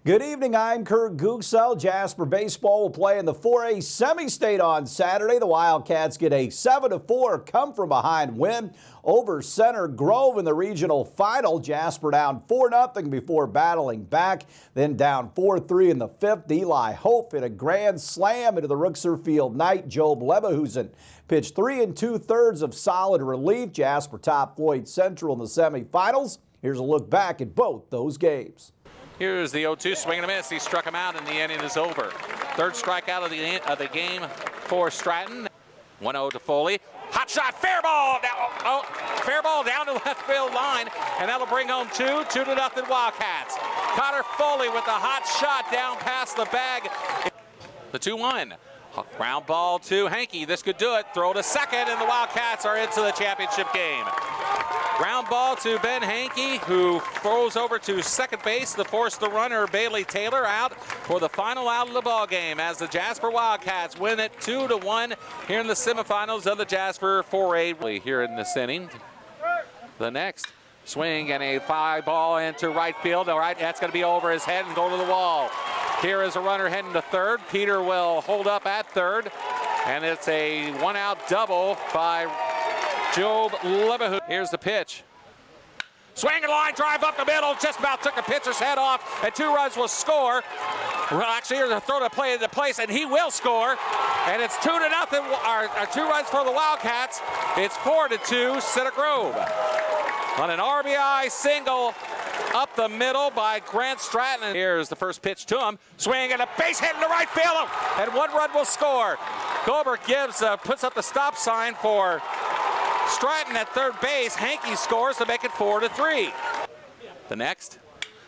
Good evening, I'm Kurt Gutgsell. Jasper baseball will play in the 4A semi-state on Saturday. The Wildcats get a 7-4 come-from-behind win over Center Grove in the regional final. Jasper down 4-0 before battling back, then down 4-3 in the fifth. Eli Hope hit a grand slam into the Rookser Field night. Job Leverhusen pitched 3 2/3 of solid relief. Jasper topped Floyd Central in the semifinals. Here's a look back at both those games. Here's the 0-2 swing and a miss. He struck him out, and the inning is over. Third strikeout of the game for Stratton. 1-0 to Foley. Hot shot, fair ball. Fair ball down to left field line, and that'll bring home 2-0 Wildcats. Connor Foley with the hot shot down past the bag. The 2-1. Ground ball to Hankey. This could do it. Throw to second, and the Wildcats are into the championship game. Ground ball to Ben Hankey, who throws over to second base to force the runner Bailey Taylor out for the final out of the ball game as the Jasper Wildcats win it 2-1 here in the semifinals of the Jasper 4A here in this inning. The next swing and a fly ball into right field. All right, that's going to be over his head and go to the wall. Here is a runner heading to third. Peter will hold up at third, and it's a one-out double by Job Leverhusen. Here's the pitch. Swing and line drive up the middle. Just about took a pitcher's head off, and 2 runs will score. Well, actually, here's a throw to play into place, and he will score. And it's 2-0, or 2 runs for the Wildcats. It's 4-2 Center Grove. On an RBI single up the middle by Grant Stratton. Here's the first pitch to him. Swing and a base hit in the right field, and 1 run will score. Goldberg puts up the stop sign for Stratton at third base. Hankey scores to make it 4-3. The next.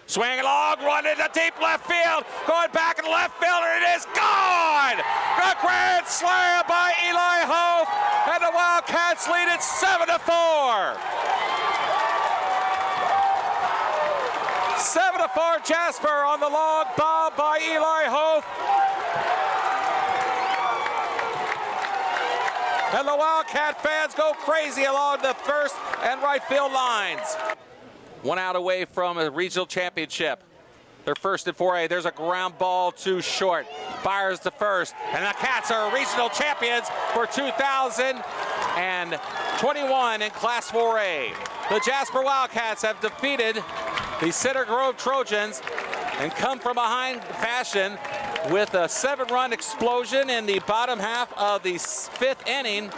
Swing a long run into deep left field. Going back in the left fielder. It is gone! A grand slam by Eli Hope. And the Wildcats lead it 7-4. 7-4 Jasper on the long bomb by Eli Hope. And the Wildcat fans go crazy along the first and right field lines. 1 out away from a regional championship. They're first in 4A. There's a ground ball to short. Fires to first. And the Cats are regional champions for 2021 in Class 4A. The Jasper Wildcats have defeated the Center Grove Trojans and come from behind fashion with a 7-run explosion in the bottom half of the 5th inning.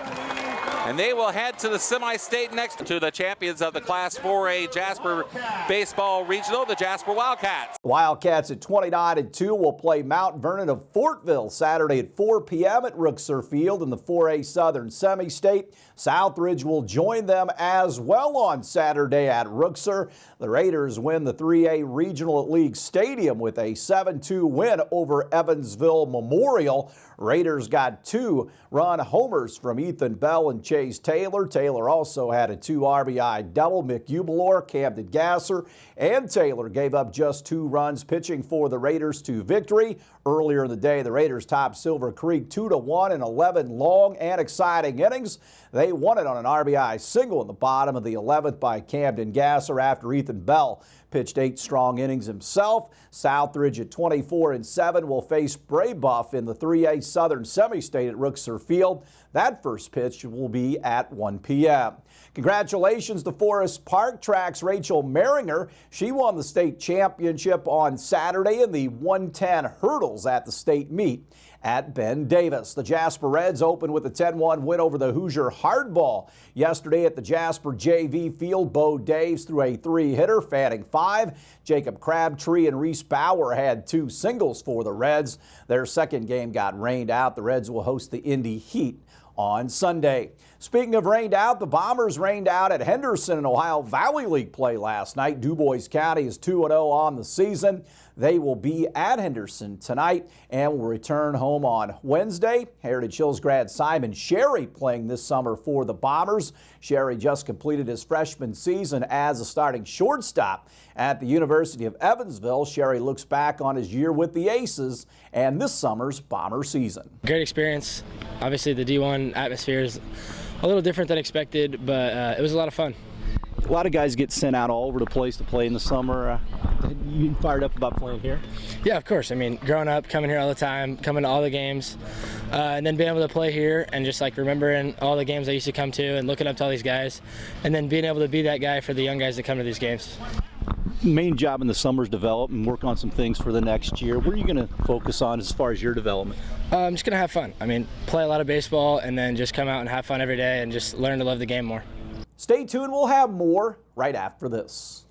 And they will head to the semi-state next to the champions of the Class 4A Jasper Baseball Regional, the Jasper Wildcats. Wildcats at 29-2 will play Mount Vernon of Fortville Saturday at 4 p.m. at Rookser Field in the 4A Southern Semi-State. Southridge will join them as well on Saturday at Rookser. The Raiders win the 3A Regional at League Stadium with a 7-2 win over Evansville Memorial. Raiders got 2-run homers from Ethan Bell and Chase Taylor. Taylor also had a 2 RBI double. Mick Ubalor, Camden Gasser, and Taylor gave up just 2 runs pitching for the Raiders to victory. Earlier in the day, the Raiders topped Silver Creek 2-1 in 11 long and exciting innings. They won it on an RBI single in the bottom of the 11th by Camden Gasser after Ethan Bell pitched 8 strong innings himself. Southridge at 24-7 will face Braybuff in the 3A Southern Semi-State at Rookser Field. That first pitch will be at 1 p.m. Congratulations to Forest Park Track's Rachel Maringer. She won the state championship on Saturday in the 110 hurdles at the state meet at Ben Davis. The Jasper Reds opened with a 10-1 win over the Hoosier Hardball. Yesterday at the Jasper JV field, Bo Daves threw a 3-hitter, Fanning 5. Jacob Crabtree and Reese Bauer had 2 singles for the Reds. Their second game got rained out. The Reds will host the Indy Heat on Sunday. Speaking of rained out, the Bombers rained out at Henderson in Ohio Valley League play last night. DuBois County is 2-0 on the season. They will be at Henderson tonight and will return home on Wednesday. Heritage Hills grad Simon Sherry playing this summer for the Bombers. Sherry just completed his freshman season as a starting shortstop at the University of Evansville. Sherry looks back on his year with the Aces and this summer's Bomber season. Great experience. Obviously the D1 atmosphere is a little different than expected, but it was a lot of fun. A lot of guys get sent out all over the place to play in the summer. You fired up about playing here? Yeah, of course. I mean, growing up, coming here all the time, coming to all the games, and then being able to play here and just like remembering all the games I used to come to and looking up to all these guys, and then being able to be that guy for the young guys that come to these games. Main job in the summer is develop and work on some things for the next year. What are you going to focus on as far as your development? I'm just going to have fun. I mean, play a lot of baseball and then just come out and have fun every day and just learn to love the game more. Stay tuned. We'll have more right after this.